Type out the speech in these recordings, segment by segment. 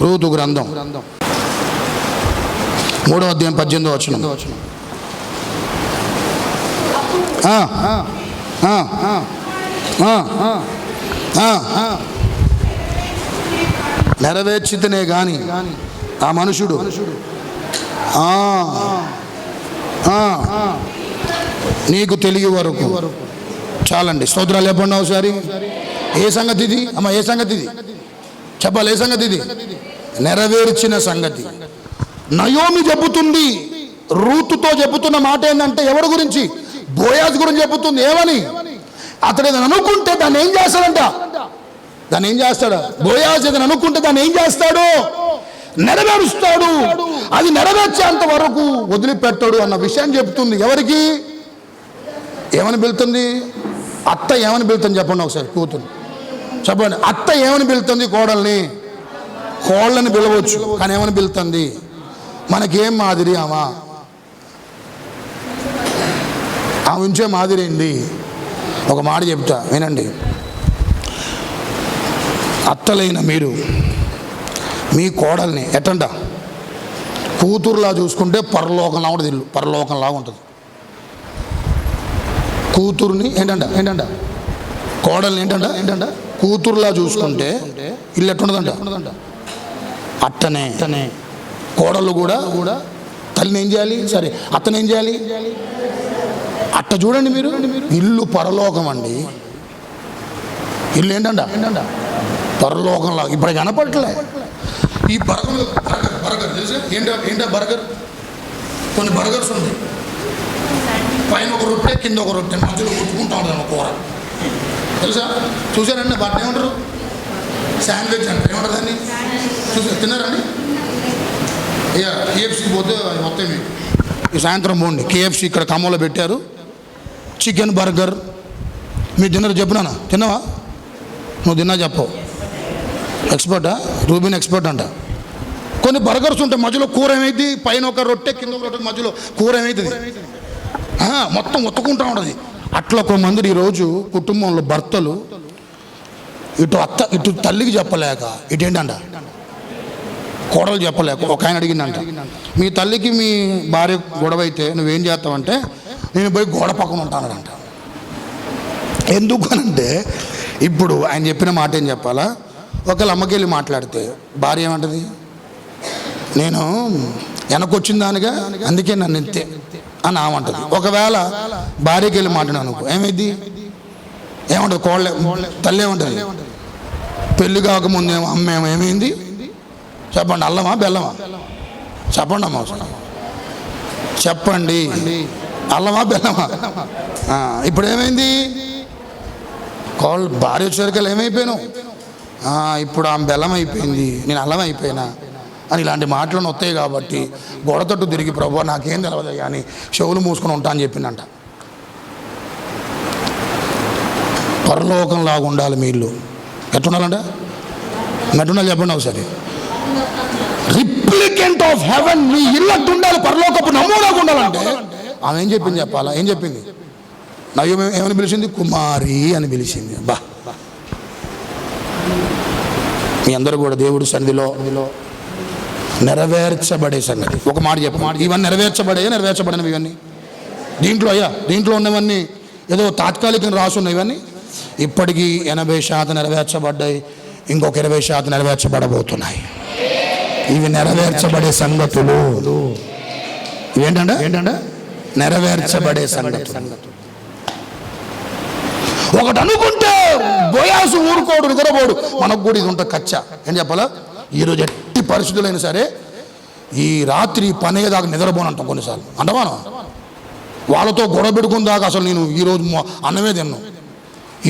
Ruth గ్రంథం 3వ అధ్యాయం 18వ వచనం. నెరవేర్చితేనే గాని ఆ మనుషుడు నీకు తెలియ వరకు చాలండి. స్తోత్రాలు చెప్పండి ఒకసారి. ఏ సంగతి ఇది అమ్మ? ఏ సంగతి ఇది చెప్పాలి? ఏ సంగతి ఇది? నెరవేర్చిన సంగతి. నయోమి చెబుతుంది, రూతుతో చెబుతున్న మాట ఏంటంటే ఎవరి గురించి? బోయాజు గురించి చెబుతుంది. ఏమని? అతడు ఏదైనా అనుకుంటే దాన్ని ఏం చేస్తాడంట? దాన్ని ఏం చేస్తాడు? బోయాజు ఏదైనా అనుకుంటే దాన్ని ఏం చేస్తాడు? నెరవేరుస్తాడు. అది నెరవేర్చేంత వరకు వదిలిపెట్టాడు అన్న విషయం చెప్తుంది. ఎవరికి? ఏమని పిలుతుంది? అత్త ఏమని పిలుతుంది చెప్పండి ఒకసారి. కూతురు చెప్పండి. అత్త ఏమని పిలుతుంది? కోళ్ళని పిలవచ్చు, కానీ ఏమని పిలుతుంది? మనకేం మాదిరి ఆమె ఉంచే మాదిరి ఏంటి? ఒక మాట చెప్తా వినండి. అత్తలైన మీరు మీ కోడల్ని ఎట్టంట కూతురులా చూసుకుంటే పరలోకంలా ఉంటుంది. ఇల్లు పరలోకంలా ఉంటుంది. కూతురుని ఏంటంట కోడల్ని ఏంటంట కూతురులా చూసుకుంటే ఇల్లు ఎట్టుండదంట. అట్టనే కోడళ్ళు కూడా తల్లిని ఏం చేయాలి? సరే, అత్తని ఏం చేయాలి? అట్ట చూడండి మీరు. ఇల్లు పరలోకం అండి. ఇల్లు ఏంటంట పరలోకంలా. ఇప్పుడు కనపడలే ఈ బర్గర్ తెలుసా? ఏంటో బర్గర్. కొన్ని బర్గర్స్ ఉన్నాయి, పైన ఒక రొట్టె కింద ఒక రొట్టె మధ్యలో కొట్టుకుంటా ఉంటుంది కూర. తెలుసా? చూసారండి? వాటిని ఏమంటారు? శాండ్విచ్ అంటే ఏమంటారు దాన్ని? చూసారు? తిన్నారండి? కేఎఫ్సీకి పోతే అది మొత్తం మీకు ఈ సాయంత్రం పోండి. కేఎఫ్సీ ఇక్కడ ఖమ్మంలో పెట్టారు. Chicken burger. మీరు తిన్నారు? చెప్పునా? తిన్నావా? నువ్వు తిన్నా చెప్పు. ఎక్స్పర్టా? రూబిన్ ఎక్స్పర్ట్ అంట. కొన్ని బర్గర్స్ ఉంటాయి, మధ్యలో కూర ఏమైంది? పైన ఒక రొట్టె కింద ఒక రొట్టె మధ్యలో కూర ఏమవుతుంది? మొత్తం ఒత్తుకుంటూ ఉంటుంది. అట్లా కొంతమంది ఈరోజు కుటుంబంలో భర్తలు ఇటు తల్లికి చెప్పలేక ఇటేంటంట కోడలు చెప్పలేక. ఒక ఆయన అడిగిందంట, మీ తల్లికి మీ భార్య గొడవ అయితే నువ్వేం చేస్తావంటే, నేను పోయి గోడ పక్కన ఉంటానంట. ఎందుకు అనంటే, ఇప్పుడు ఆయన చెప్పిన మాట ఏం చెప్పాలా? ఒకళ్ళ అమ్మకి వెళ్ళి మాట్లాడితే భార్య ఏమంటది? నేను వెనకొచ్చిన దానిగా అందుకే నన్ను ఇంతే అని ఆమంటది. ఒకవేళ భార్యకి వెళ్ళి మాట్లాడాను అనుకో, ఏమైంది? ఏమంటుంది? తల్లి ఏమంటుంది? పెళ్ళి కాకముందు అమ్మ ఏమైంది చెప్పండి? అల్లమా బెల్లమా? చెప్పండి అమ్మ, చెప్పండి. అల్లమా బెల్లమా? ఇప్పుడు ఏమైంది? భార్య వచ్చేసరికి ఏమైపోయాను? ఇప్పుడు ఆమె బెల్లం అయిపోయింది, నేను అల్లం అయిపోయినా అని ఇలాంటి మాటలను వస్తాయి. కాబట్టి గోడతట్టు తిరిగి ప్రభు నాకేం తెలవదయ్యా అని చెవులు మూసుకొని ఉంటా అని చెప్పిందంట. పరలోకంలాగా ఉండాలి మీ ఇల్లు. ఎట్టుండాలంట? ఎట్టుండాలి చెప్పండి ఒకసారి. రిప్లికెంట్ ఆఫ్ హెవెన్. మీ ఇల్లు అట్టుండాలి, పరలోకపు నమూనాగా ఉండాలంటే ఆమె ఏం చెప్పింది చెప్పాలా? ఏం చెప్పింది? నయ్యం ఏమని పిలిచింది? కుమారి అని పిలిచింది. బా, మీ అందరూ కూడా దేవుడు సన్నిధిలో నెరవేర్చబడే సంగతి ఒక మాట చెప్ప. ఇవన్నీ నెరవేర్చబడినవి ఇవన్నీ దీంట్లో ఉన్నవన్నీ ఏదో తాత్కాలికంగా రాసున్నాయి. ఇవన్నీ ఇప్పటికీ 80% నెరవేర్చబడ్డాయి. ఇంకొక 20% నెరవేర్చబడబోతున్నాయి. ఇవి నెరవేర్చబడే సంగతులు. ఏంటంటే నెరవేర్చబడే సంగతులు. ఒకటి అనుకుంటే బోయాసు ఊరుకోడు, నిద్రపోడు. మనకు కూడా ఇది ఉంటుంది కచ్చ. ఏం చెప్పాలా? ఈరోజు ఎట్టి పరిస్థితులైనా సరే ఈ రాత్రి పనేదాకా నిద్రపోనంటాం కొన్నిసార్లు. అంటమానం వాళ్ళతో గొడవ పెట్టుకుని దాకా అసలు నేను ఈరోజు అన్నమే తిన్నాను.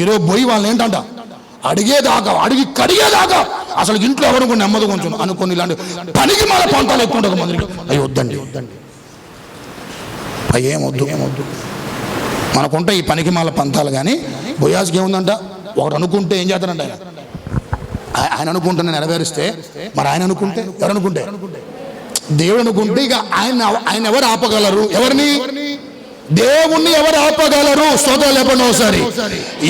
ఈరోజు పోయి వాళ్ళని ఏంటంట అడిగి కడిగేదాకా అసలు ఇంట్లో ఎవరు కొన్ని నెమ్మది కొంచెం అనుకుని ఇలాంటి పనికి మన పంటలు ఎక్కువ ఉంటుంది మందికి. అవి వద్దండి, అవి ఏమొద్దు. మనకుంటే ఈ పనికి మాల పంతాలు. కానీ బోయాజ్కి ఏముందంట? ఒకడు అనుకుంటే ఏం చేస్తాడంట? ఆయన అనుకుంటే నెరవేరిస్తే, మరి ఆయన అనుకుంటే ఎవరు అనుకుంటే? దేవుడు అనుకుంటే ఇక ఆయన ఎవరు ఆపగలరు? ఎవరిని? దేవుణ్ణి ఎవరు ఆపగలరు? స్తోత్రాలు చెప్పండి ఒకసారి.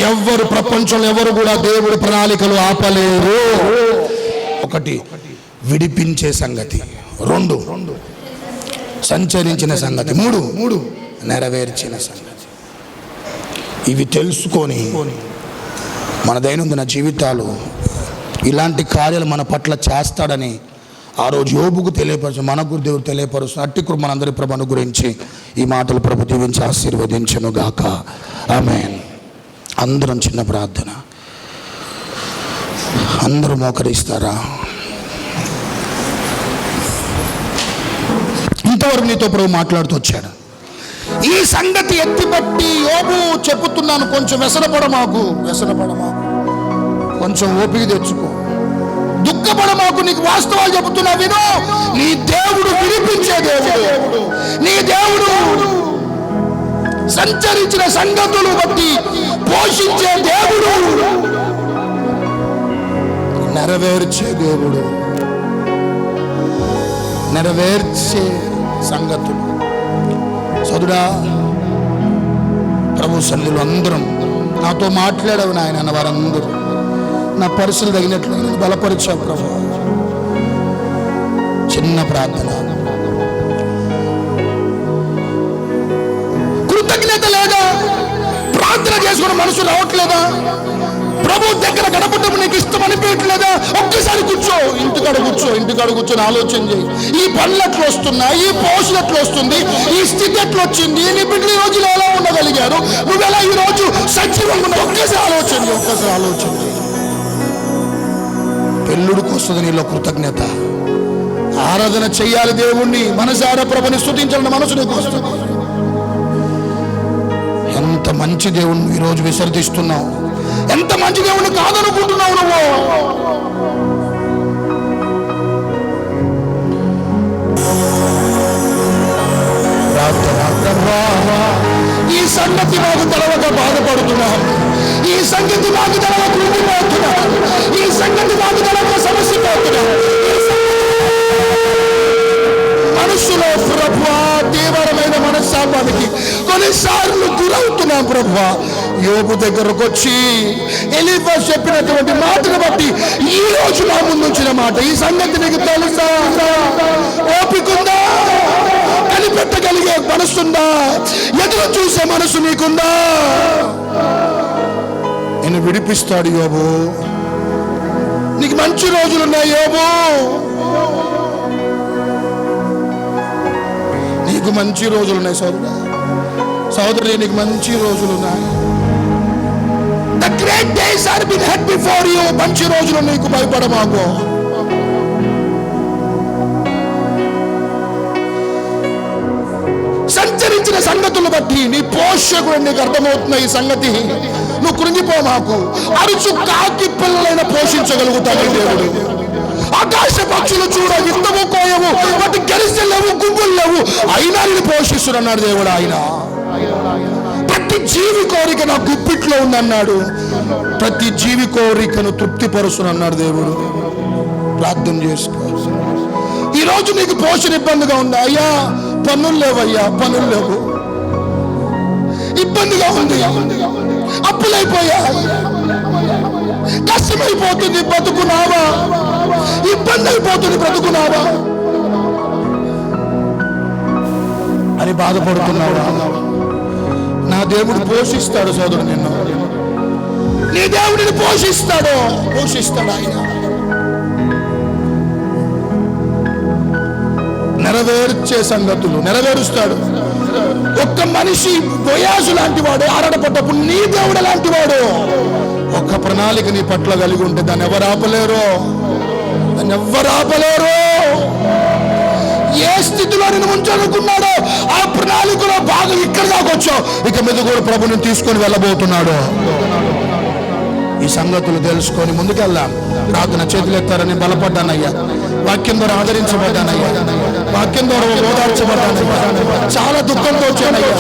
ఎవరు ప్రపంచంలో ఎవరు కూడా దేవుడి ప్రణాళికలు ఆపలేరు. ఒక ఒకటి విడిపించే సంగతి, రెండు సంచరించిన సంగతి, మూడు నెరవేర్చిన సంగతి. ఇవి తెలుసుకొని మన దైనందిన జీవితాలు ఇలాంటి కార్యాలు మన పట్ల చేస్తాడని ఆ రోజు యోబుకు తెలియపరచు, మనకు దేవుడు తెలియపరుచు. అట్టి కృప మనందరి ప్రభుని గురించి ఈ మాటలు ప్రభు దీవించి ఆశీర్వదించును గాక. ఆమేన్. అందరం చిన్న ప్రార్థన, అందరూ మోకరిస్తారా? ఇంతవరకు నీతో ప్రభు మాట్లాడుతూ వచ్చాడు. ఈ సంగతి ఎత్తిపట్టి యోబు చెప్పుతున్నాను, కొంచెం వ్యసనపడమాకు, కొంచెం ఓపిక తెచ్చుకో, దుఃఖపడమాకు. నీకు వాస్తవాలు చెబుతున్నా విను. నీ దేవుడు విడిపించే దేవుడు, నీ దేవుడు సంచరించిన సంగతులు బట్టి పోషించే దేవుడు, నెరవేర్చే దేవుడు, నెరవేర్చే సంగతులు. సోదరా, ప్రభు సన్నిధిలో అందరం నాతో మాట్లాడవు నాయన అన్న వారందరూ నా పరిస్థితులు తగినట్లు నేను బలపరిచావు ప్రభు. చిన్న ప్రార్థన, కృతజ్ఞత లేదా? ప్రార్థన చేసుకుని మనసు రావట్లేదా? ప్రభు దగ్గర గడపడం నీకు ఇష్టం అనిపించట్లేదా? ఒక్కసారి కూర్చో, ఇంటికాడ కూర్చొని ఆలోచన చేయి. ఈ పనులు ఎట్లా వస్తున్నాయి, ఈ పోషణ ఎట్లా వస్తుంది, ఈ స్థితి ఎట్లా వచ్చింది, నీ బిడ్డలు ఈ రోజులు ఎలా ఉండగలిగారు, నువ్వెలా ఈ రోజు సజీవంగా ఉన్నావు? ఒక్కసారి ఆలోచన చేయి. పెళ్ళుడికి వస్తుంది నీలో కృతజ్ఞత. ఆరాధన చెయ్యాలి దేవుణ్ణి, మనసారా ప్రభుని స్తుతించాలని మనసు నీకు వస్తుంది. ఎంత మంచి దేవుణ్ణి ఈరోజు విసర్జిస్తున్నావు, ఎంత మంచి దేవుణ్ణి కాదనుకుంటున్నావు నువ్వు. ఈ సంగతి నాకు తెలవక బాధపడుతున్నాం, ఈ సంగతి నాకు తెలవక కృంగిపోతున్నాం, ఈ సంగతి నాకు తెలవక సమస్యపోతున్నాం. మనుషులో ప్రభువా తీవ్రమైన మనస్తాపానికి కొన్నిసార్లు గురవుతున్నాం ప్రభువా. యోబు దగ్గరకు వచ్చి ఎలీఫజ్ చెప్పినటువంటి మాటను బట్టి ఈ రోజు నా ముందు వచ్చిన మాట, ఈ సంగతి నీకు తెలుసా? ఓపికందా? కనిపెట్టగలిగే మనసుందా? ఎదురు చూసే మనసు నీకుందా? నేను విడిపిస్తాడు యోబు. నీకు మంచి రోజులున్నాయి యోబు, నీకు మంచి రోజులున్నాయి సోదరుడు, నీకు మంచి రోజులున్నాయి. The great days are been ahead before you. మంచి రోజులు నీకు, భయపడమాకు. సంచరించిన సంగతులు బట్టి నీ పోషకుడు నీకు అర్థమవుతున్న ఈ సంగతి. నువ్వు కృంగిపోమాకు. అరుచు కాకి పిల్లలైన పోషించగలుగుతాడు దేవుడు. ఆకాశ పక్షులు చూడ విత్తము కోయవు, వాటి గరిసెలు లేవు, గుంపులు లేవు, అయినా నేను పోషిస్తున్నాడు దేవుడు. ఆయన ప్రతి జీవి కోరిక నా గుప్పిట్లో ఉందన్నాడు, ప్రతి జీవి కోరికను తృప్తిపరుస్తున్నాడు దేవుడు. ప్రార్థన చేసుకో. ఈరోజు నీకు పోషణ ఇబ్బందిగా ఉందా? అయ్యా పనులు లేవయ్యా, పనులు లేవు, ఇబ్బందిగా ఉంది, అప్పులైపోయా, కష్టమైపోతుంది, బతుకున్నావా, ఇబ్బంది అయిపోతుంది, బ్రతుకున్నావా అని బాధపడుతున్నావా? నా దేవుడు పోషిస్తాడు సోదరుడు నిన్ను. నీ దేవుడిని పోషిస్తాడు ఆయన. నెరవేర్చే సంగతులు నెరవేరుస్తాడు. ఒక్క మనిషి బోయాజు లాంటి వాడు ఆరాటపడ్డప్పుడు నీ దేవుడు లాంటి వాడు. ఒక్క ప్రణాళిక నీ పట్ల కలిగి ఉంటే దాన్ని ఎవరు ఆపలేరు. ఏ స్థితిలో నేను ఉంచాలనుకున్నాడో ఆ ప్రణాళికలో భాగం ఇక్కడ దాకా వచ్చావు. ఇక మీద కూడా ప్రభుని తీసుకొని వెళ్ళబోతున్నాడు. ఈ సంగతులు తెలుసుకొని ముందుకెళ్దాం. ప్రార్థన చేతులు ఎత్తారని బలపడ్డానయ్యా, వాక్యం ద్వారా ఆదరించబడ్డానయ్యా, వాక్యం ద్వారా ఓదార్చబడ్డానయ్యా. చాలా దుఃఖంతో వచ్చానయ్యా,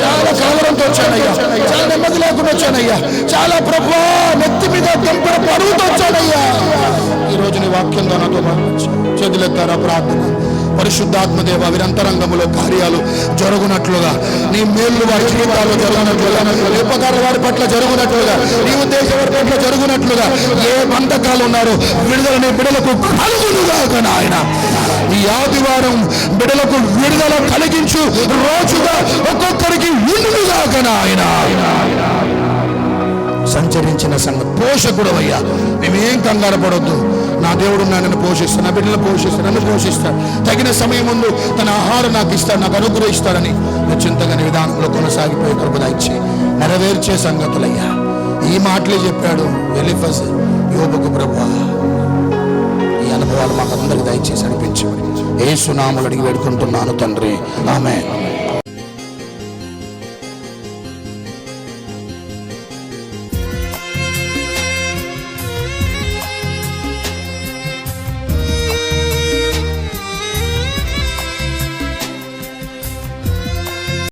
చాలా కలవరంతో వచ్చానయ్యా, చాలా నెమ్మది లేకుండా వచ్చానయ్యా, చాలా ప్రభువా నెత్తి మీద తెంపిన పరుగుతో వచ్చానయ్యా. ఈరోజు నీ వాక్యం ద్వారా నాతో చేతులు ఎత్తారా? ప్రార్థన. పరిశుద్ధాత్మదేవ వీరంతరంగములో కార్యాలు జరుగునట్లుగా, నీ మేలు వారి జీవితాల్లో జరుగునట్లుగా, నీ ఉపకారం వారి పట్ల జరుగునట్లుగా, నీ ఉద్దేశం వారి పట్ల జరుగునట్లుగా, ఏ బంధకాలు ఉన్నారో విడుదలని బిడ్డలకు కలుగునుగాక నాయన. ఈ ఆదివారం బిడ్డలకు విడుదల కలిగించు రోజుగా ఒక్కొక్కరికి ఉండునుగాక నాయన. సంచరించిన సంగతి పోషకుడు అయ్యా, మేమేం కంగారు పడొద్దు. నా దేవుడు నన్ను పోషిస్తాడు, నా బిడ్డలు పోషిస్తాడు, నన్ను పోషిస్తాడు. తగిన సమయం ముందు తన ఆహారం నాకు ఇస్తాడు, నాకు అనుగ్రహిస్తాడని చింతగానే విధానంలో కొనసాగిపోయి కృప ఇచ్చి నెరవేర్చే సంగతులయ్యా. ఈ మాటలే చెప్పాడు ఎలీఫజు యోబుకు. ప్రభువా, ఈ అనుభవాలు మాకు అందరికి దయచేసి అనిపించమని యేసు నామములో అడిగి వేడుకుంటున్నాను తండ్రి. ఆమేన్.